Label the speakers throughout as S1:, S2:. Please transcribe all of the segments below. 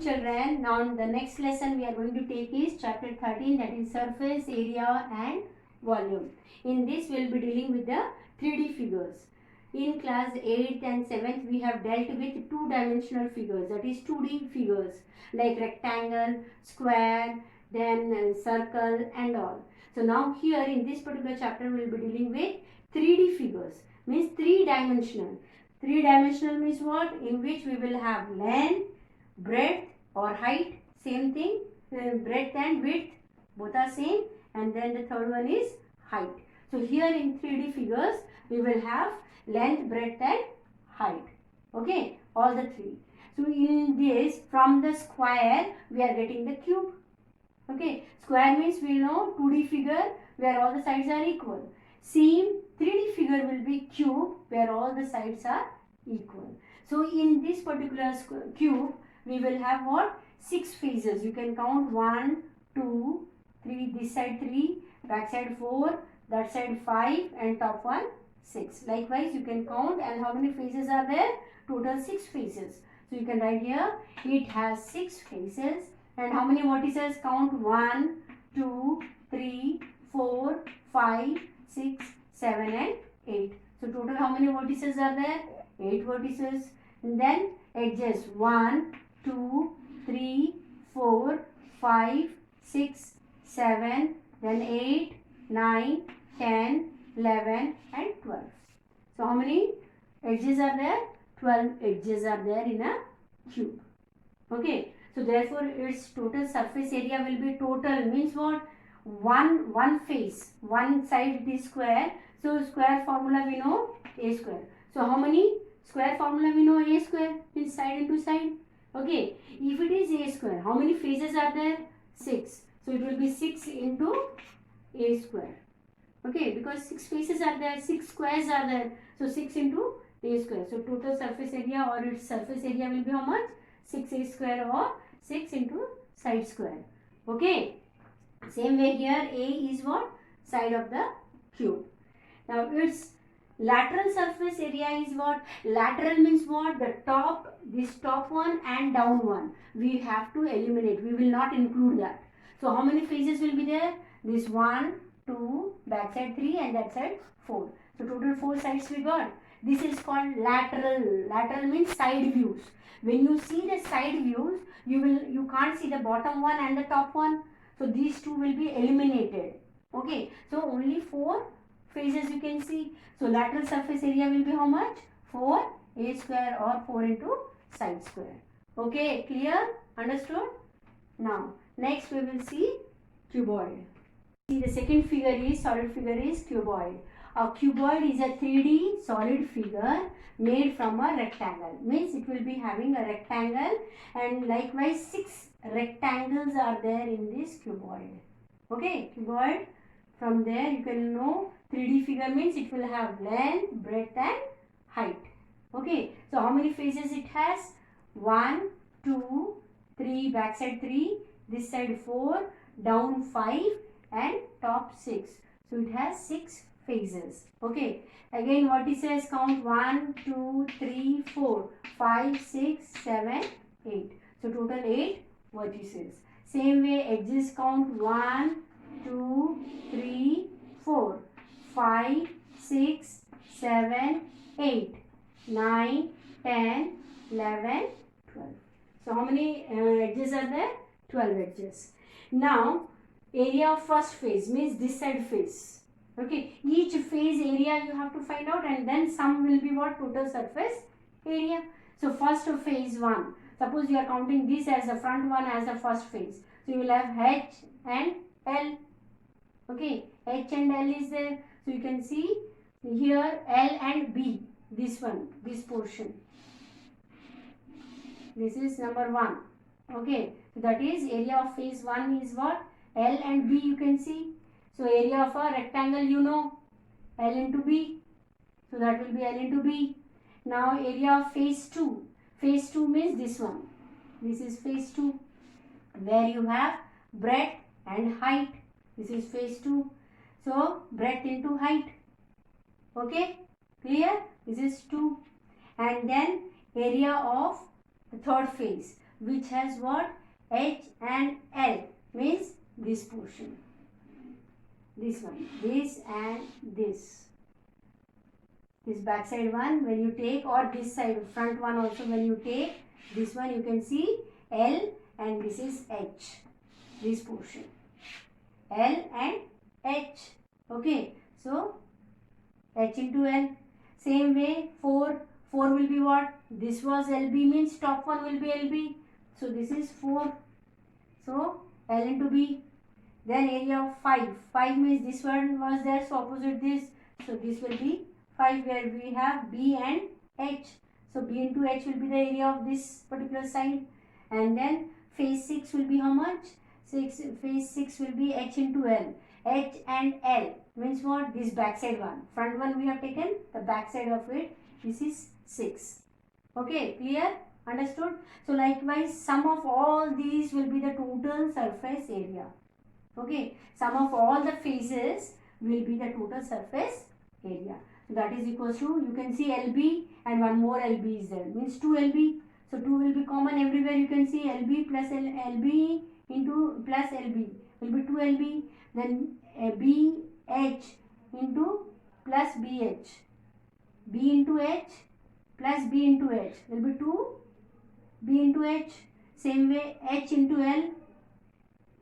S1: children. Now the next lesson we are going to take is chapter 13, that is surface area and volume. In this we will be dealing with the 3D figures. In class 8th and 7th we have dealt with two-dimensional figures, that is 2D figures like rectangle, square, then circle and all. So now here in this particular chapter we will be dealing with 3D figures, means three-dimensional. Three-dimensional means what? In which we will have length, breadth or height, same thing, breadth and width both are same, and then the third one is height. So here in 3D figures we will have length, breadth and height. Okay, all the three. So in this, from the square we are getting the cube. Okay, square means we know 2D figure where all the sides are equal. Same 3D figure will be cube where all the sides are equal. So in this particular cube we will have what? 6 faces. You can count 1, 2, 3, this side 3, back side 4, that side 5 and top one 6. Likewise you can count, and how many faces are there? Total 6 faces. So you can write here it has 6 faces. And how many vertices? Count 1, 2, 3, 4, 5, 6, 7 and 8. So total how many vertices are there? 8 vertices. And then edges 1, 2, 3, 4, 5, 6, 7, then 8, 9, 10, 11 and 12. So how many edges are there? 12 edges are there in a cube. Okay. So therefore its total surface area will be, total means what? One face, one side it is square. So square formula we know a square. So how many square formula we know? A square means side into side. Okay. If it is a square, how many faces are there? 6. So it will be 6 into a square. Okay, because 6 faces are there, 6 squares are there. So 6 into a square. So total surface area or its surface area will be how much? 6a square or 6 into side square. Okay. Same way here A is what? Side of the cube. Now its lateral surface area is what? Lateral means what? The top, this top one and down one. We have to eliminate. We will not include that. So how many faces will be there? This 1, 2, back side 3 and that side 4. So total 4 sides we got. This is called lateral. Lateral means side views. When you see the side views, you can't see the bottom one and the top one. So these two will be eliminated. Okay. So only 4 faces you can see. So lateral surface area will be how much? 4 a square or 4 into side square. Okay. Clear? Understood? Now next we will see cuboid. See, the second figure is, solid figure is cuboid. A cuboid is a 3D solid figure made from a rectangle. Means it will be having a rectangle, and likewise 6 rectangles are there in this cuboid. Okay, cuboid. From there you can know 3D figure means it will have length, breadth and height. Okay, so how many faces it has? 1, 2, 3, back side 3, this side 4, down 5 and top 6. So it has 6 faces. Okay. Again what it says, count 1, 2, 3, 4, 5, 6, 7, 8. So total 8 vertices. Same way edges count 1, 2, 3, 4, 5, 6, 7, 8, 9, 10, 11, 12. So how many edges are there? 12 edges. Now area of first phase means this side face. Okay, each phase area you have to find out, and then sum will be what? Total surface area. So first phase 1, suppose you are counting this as the front one as the first phase. So you will have H and L. Okay, H and L is there. So you can see here L and B, this one, this portion. This is number 1. Okay, so that is area of phase 1 is what? L and B you can see. So area of a rectangle you know, L into B. So that will be L into B. Now area of phase 2. Phase 2 means this one. This is phase 2 where you have breadth and height. This is phase 2. So breadth into height. Okay, clear? This is 2. And then area of the third phase. which has what? H and L, means this portion. This one, this and this. This back side one when you take, or this side front one also when you take, this one you can see L and this is H. This portion. L and H. Okay. So H into L. Same way 4. 4 will be what? This was LB, means top one will be LB. So this is 4. So L into B. Then area of 5. 5 means this one was there, so opposite this. So this will be 5 where we have B and H. So B into H will be the area of this particular side. And then phase 6 will be how much? Phase 6 will be H into L. H and L means what? This back side one. Front one we have taken, the back side of it. This is 6. Okay, clear? Understood? So likewise, sum of all these will be the total surface area. Okay, sum of all the phases will be the total surface area. So that is equals to, you can see LB and one more LB is there, means 2 LB. So 2 will be common everywhere, you can see LB plus LB into plus LB will be 2 LB. Then BH into plus BH. B into H plus B into H will be 2 B into H. Same way H into L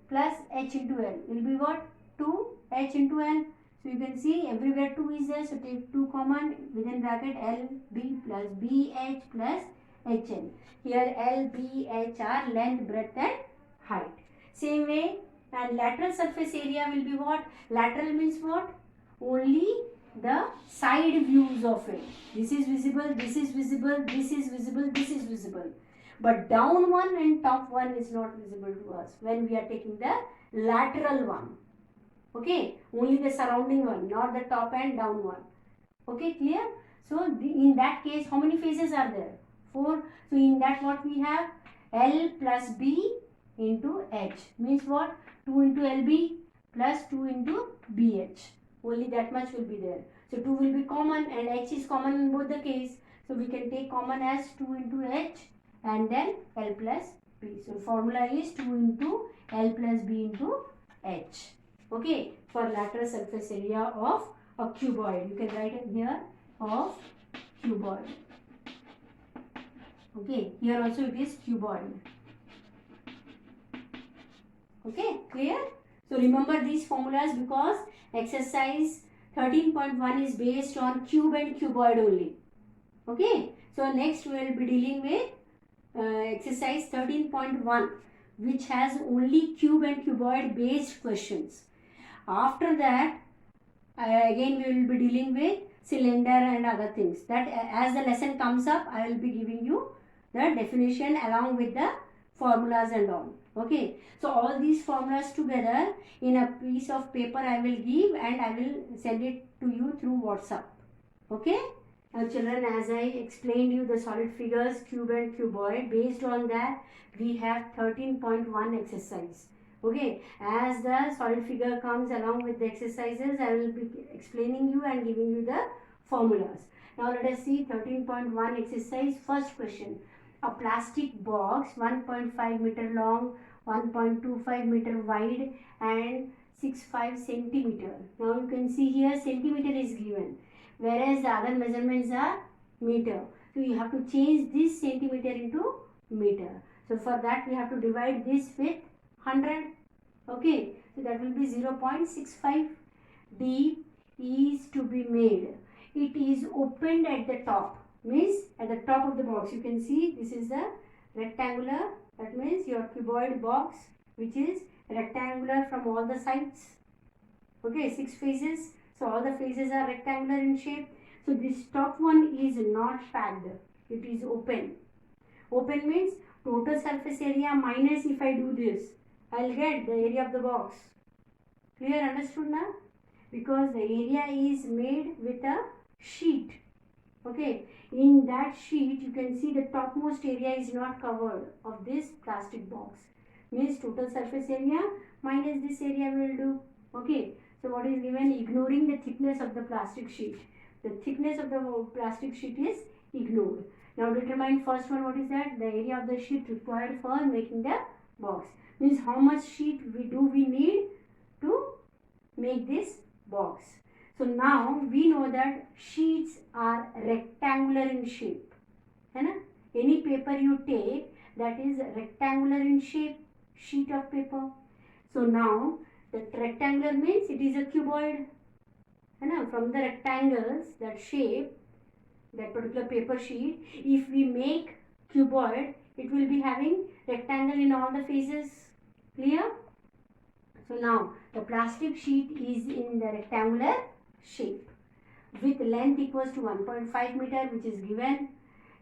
S1: plus H into L will be what? 2 H into L. So you can see everywhere 2 is there. So take 2 common, within bracket L B plus BH plus HL. Here L, B, H are length, breadth and height. Same way, and lateral surface area will be what? Lateral means what? Only the side views of it. This is visible, this is visible, this is visible, this is visible. But down one and top one is not visible to us when we are taking the lateral one. Okay, only the surrounding one, not the top and down one. Okay, clear? So in that case, how many phases are there? 4. So in that what we have? L plus B into H means what? 2 into LB plus 2 into BH. Only that much will be there. So 2 will be common and H is common in both the case. So we can take common as 2 into H and then L plus B. So formula is 2 into L plus B into H. Okay, for lateral surface area of a cuboid. You can write it here of cuboid. Okay, here also it is cuboid. Okay, clear? So remember these formulas because exercise 13.1 is based on cube and cuboid only. Okay, so next we will be dealing with exercise 13.1 which has only cube and cuboid based questions. After that, again we will be dealing with cylinder and other things. That as the lesson comes up, I will be giving you the definition along with the formulas and all. Okay, so all these formulas together in a piece of paper I will give and I will send it to you through WhatsApp. Okay. Now children, as I explained you the solid figures, cube and cuboid, based on that we have 13.1 exercise. Okay, as the solid figure comes along with the exercises, I will be explaining you and giving you the formulas. Now let us see 13.1 exercise. First question. A plastic box 1.5 meter long, 1.25 meter wide and 65 centimeter. Now you can see here centimeter is given, whereas the other measurements are meter. So you have to change this centimeter into meter. So for that we have to divide this with 100. Okay, so that will be 0.65. D is to be made. It is opened at the top, means at the top of the box. You can see this is the rectangular, that means your cuboid box which is rectangular from all the sides. Okay, 6 faces. So all the faces are rectangular in shape. So this top one is not packed. It is open. Open means total surface area minus, if I do this, I will get the area of the box. Clear? Understood now? Because the area is made with a sheet. Okay. In that sheet you can see the topmost area is not covered of this plastic box. Means total surface area minus this area will do. Okay. So what is given? Ignoring the thickness of the plastic sheet. The thickness of the plastic sheet is ignored. Now determine first one, what is that? The area of the sheet required for making the box. Means how much sheet we need to make this box. So now we know that sheets are rectangular in shape. है ना? Any paper you take that is rectangular in shape, sheet of paper. So now the rectangular means it is a cuboid. है ना? From the rectangles, that shape, that particular paper sheet, if we make cuboid, it will be having rectangle in all the faces. Clear? So now the plastic sheet is in the rectangular shape with length equals to 1.5 meter, which is given.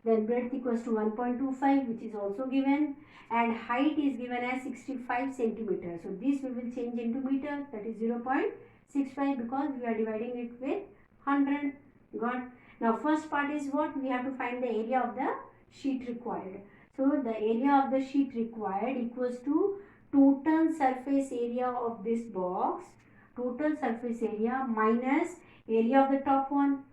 S1: Then breadth equals to 1.25, which is also given, and height is given as 65 centimeters. So this we will change into meter, that is 0.65, because we are dividing it with 100. Got? Now first part is what? We have to find the area of the sheet required. So the area of the sheet required equals to total surface area of this box, total surface area minus area of the top one.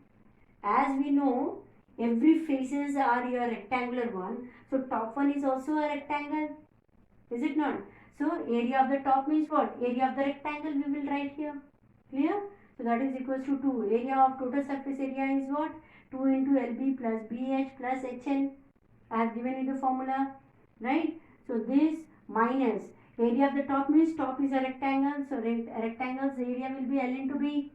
S1: As we know, every faces are your rectangular one, so top one is also a rectangle, is it not? So area of the top means what? Area of the rectangle we will write here. Clear? So that is equals to 2. Area of total surface area is what? 2 into LB plus BH plus HN. I have given you the formula, right? So this minus area of the top means top is a rectangle, so rectangle's area will be L into B.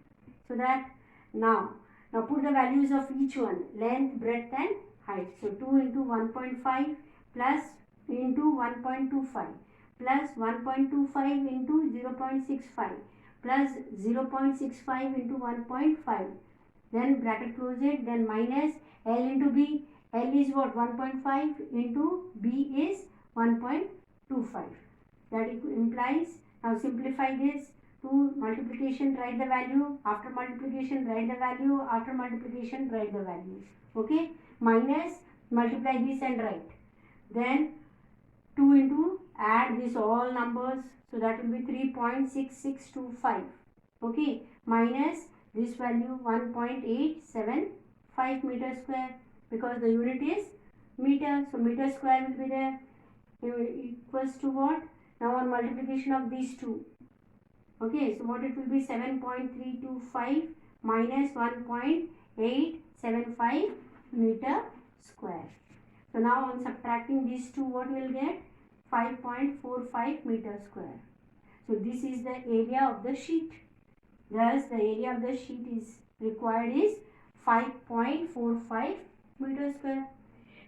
S1: So that now put the values of each one, length, breadth and height. So 2 into 1.5 plus into 1.25 plus 1.25 into 0.65 plus 0.65 into 1.5. Then bracket close it, then minus L into B. L is what? 1.5 into B is 1.25. That implies, now simplify this. 2 multiplication, write the value, after multiplication write the value, after multiplication write the value. Okay, minus, multiply this and write. Then 2 into, add this all numbers, so that will be 3.6625. Okay, minus this value 1.875 meter square, because the unit is meter, so meter square will be there, equals to what? Now on multiplication of these two. Okay, so what it will be? 7.325 minus 1.875 meter square. So now on subtracting these two, what we will get? 5.45 meter square. So this is the area of the sheet. Thus the area of the sheet is required is 5.45 meter square.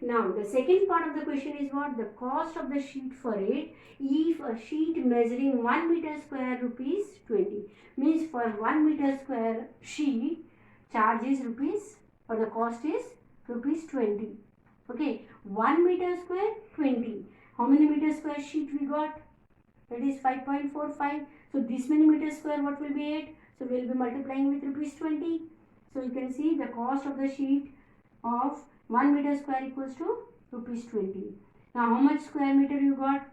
S1: Now the second part of the question is what? The cost of the sheet for it. If a sheet measuring 1 meter square, rupees 20. Means for 1 meter square sheet, charge is rupees, or the cost is rupees 20. Okay, 1 meter square 20. How many meter square sheet we got? That is 5.45. So this many meter square, what will be it? So we will be multiplying with rupees 20. So you can see the cost of the sheet of 1 meter square equals to rupees 20. Now how much square meter you got?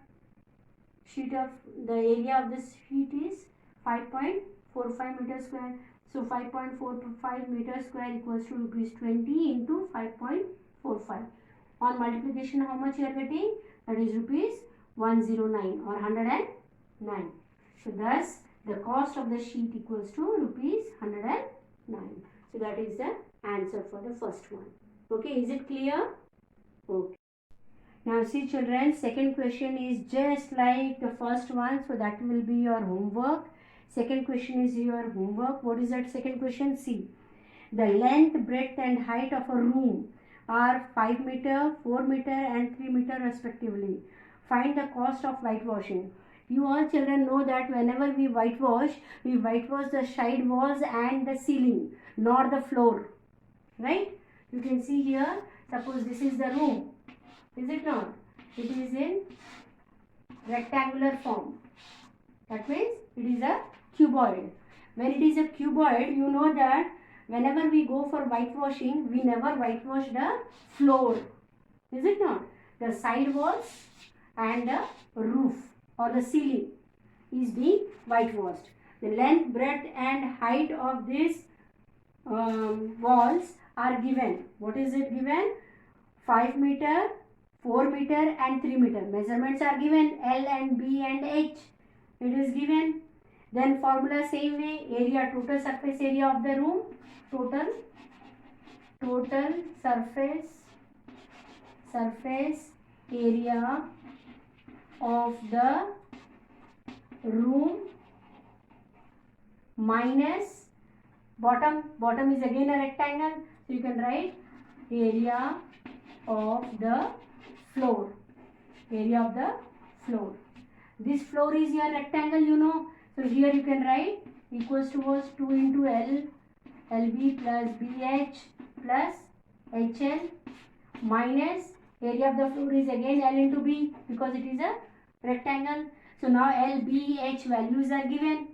S1: Sheet of the area of this sheet is 5.45 meter square. So 5.45 meter square equals to rupees 20 into 5.45. On multiplication, how much you are getting? That is rupees 109 or 109. So thus the cost of the sheet equals to rupees 109. So that is the answer for the first one. Okay, is it clear? Okay. Now see children, second question is just like the first one. So that will be your homework. Second question is your homework. What is that second question? See, the length, breadth and height of a room are 5 meter, 4 meter and 3 meter respectively. Find the cost of whitewashing. You all children know that whenever we whitewash the side walls and the ceiling, not the floor. Right? You can see here, suppose this is the room. Is it not? It is in rectangular form. That means it is a cuboid. When it is a cuboid, you know that whenever we go for whitewashing, we never whitewash the floor. Is it not? The side walls and the roof or the ceiling is being whitewashed. The length, breadth and height of these walls are given. What is it given? 5 meter, 4 meter and 3 meter. Measurements are given, L and B and H. It is given. Then formula same way, area, total surface area of the room, total surface area of the room minus bottom is again a rectangle, so you can write area of the floor. This floor is your rectangle, you know, so here you can write equals to 2 into L LB plus BH plus HL minus area of the floor is again L into B because it is a rectangle. So now L, B, H values are given.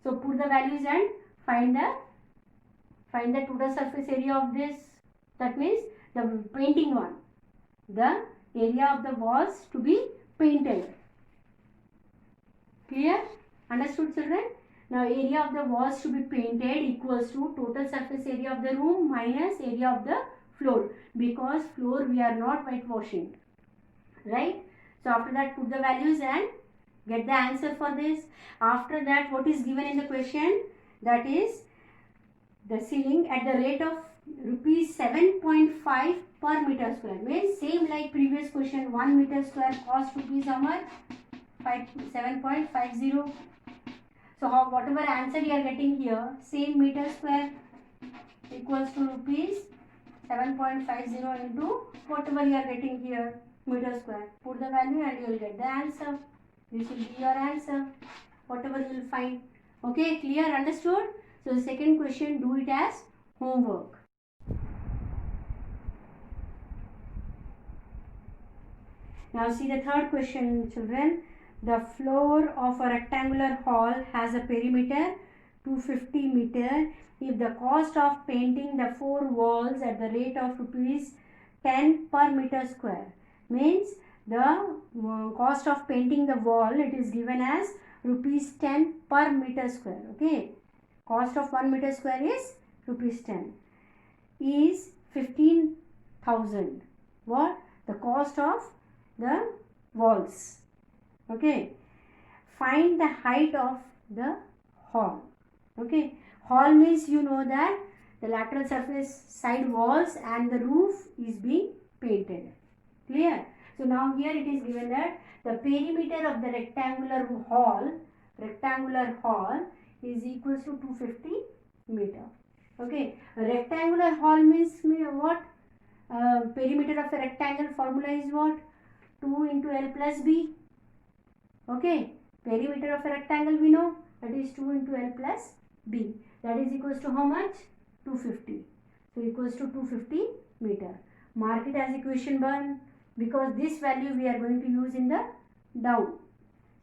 S1: So put the values and find the total surface area of this. That means the painting one. The area of the walls to be painted. Clear? Understood, children? Now area of the walls to be painted equals to total surface area of the room minus area of the floor, because floor we are not whitewashing, right? So after that put the values and get the answer for this. After that, what is given in the question? That is the ceiling at the rate of rupees 7.5 per meter square. Means same like previous question, 1 meter square cost rupees how much? 7.50. So whatever answer you are getting here, same meter square equals to rupees 7.50 into whatever you are getting here, meter square. Put the value and you will get the answer. This will be your answer, whatever you will find. Okay, clear, understood? So the second question, do it as homework. Now see the third question, children. The floor of a rectangular hall has a perimeter 250 meter. If the cost of painting the 4 walls at the rate of rupees 10 per meter square, means the cost of painting the wall, it is given as rupees 10 per meter square. Okay, cost of 1 meter square is rupees 10, is 15,000. What? The cost of the walls. Okay, find the height of the hall. Okay, hall means you know that the lateral surface, side walls and the roof is being painted. Clear? So now here it is given that the perimeter of the rectangular hall is equals to 250 meter. Okay, a rectangular hall means what? Perimeter of a rectangle formula is what? 2 into L plus B. Okay, perimeter of a rectangle we know, that is 2 into L plus B. That is equals to how much? 250. So equals to 250 meter. Mark it as equation 1 because this value we are going to use in the down.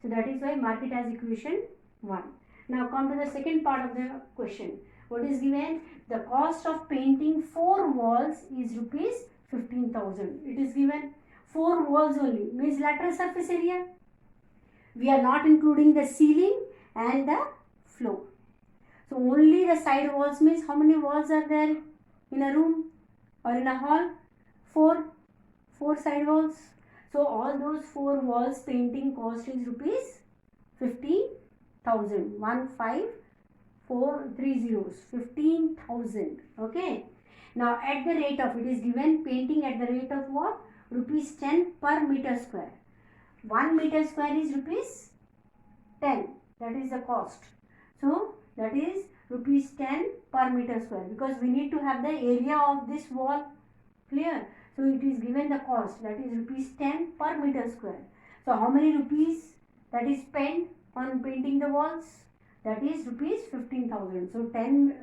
S1: So that is why mark it as equation 1. Now come to the second part of the question. What is given? The cost of painting 4 walls is rupees 15,000. It is given 4 walls only, means lateral surface area. We are not including the ceiling and the floor. So only the side walls means how many walls are there in a room or in a hall? 4 side walls. So all those 4 walls painting cost is rupees 15,000. 15,000. Okay. Now at the rate of, it is given painting at the rate of what? Rupees 10 per meter square. 1 meter square is rupees 10. That is the cost. So that is rupees 10 per meter square because we need to have the area of this wall. Clear? So it is given the cost, that is rupees 10 per meter square. So how many rupees that is spent on painting the walls? That is rupees 15,000. So 10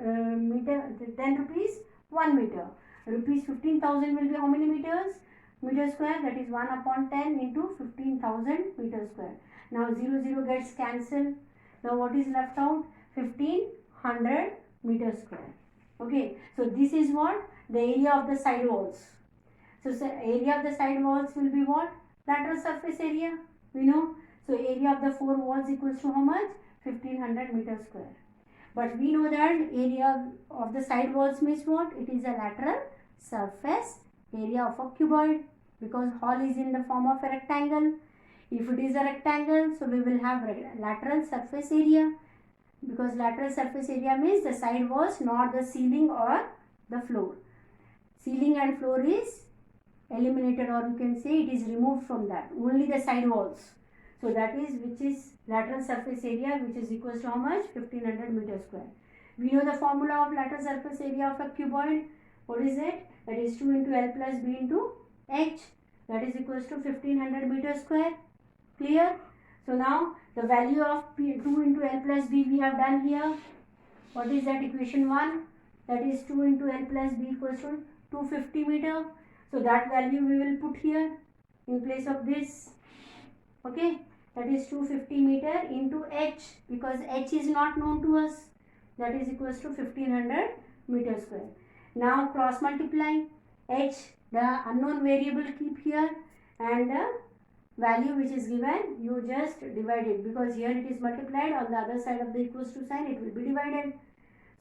S1: rupees 1 meter. Rupees 15,000 will be how many meters? Meter square, that is 1 upon 10 into 15,000 meter square. Now 0 gets cancelled. Now what is left out? 1500 meter square. Okay, so this is what? The area of the side walls. So area of the side walls will be what? Lateral surface area. We know. So area of the 4 walls equals to how much? 1500 meter square. But we know that area of the side walls means what? It is a lateral surface area of a cuboid, because hall is in the form of a rectangle. If it is a rectangle, so we will have lateral surface area, because lateral surface area means the side walls, not the ceiling or the floor. Ceiling and floor is eliminated, or you can say it is removed from that, only the side walls. So that is which is lateral surface area, which is equals to how much? 1500 meter square. We know the formula of lateral surface area of a cuboid. What is it? That is 2 into L plus B into H. That is equals to 1500 meter square. Clear? So now the value of 2 into L plus B we have done here. What is that? Equation 1. That is 2 into L plus B equals to 250 meter. So that value we will put here in place of this. Okay. That is 250 meter into H, because H is not known to us. That is equals to 1500 meter square. Now cross multiply. H, the unknown variable, keep here, and the value which is given you just divide it, because here it is multiplied, on the other side of the equals to sign it will be divided.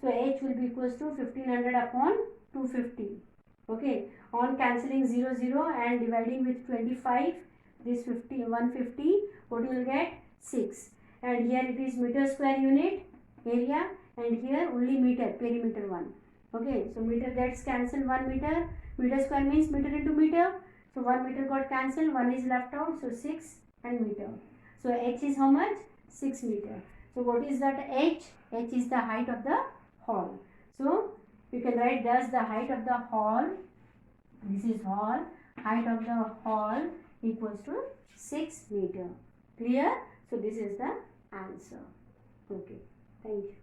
S1: So H will be equals to 1500 upon 250. Okay, on cancelling 0 0 and dividing with 25, this 150, what you will get? 6. And here it is meter square unit area, and here only meter, perimeter 1. Okay, so meter gets cancelled, 1 meter. Meter square means meter into meter. So 1 meter got cancelled, 1 is left out, so 6 and meter. So H is how much? 6 meter. So what is that H? H is the height of the hall. So you can write thus the height of the hall, this is hall, height of the hall equals to 6 meter. Clear? So this is the answer. Okay, thank you.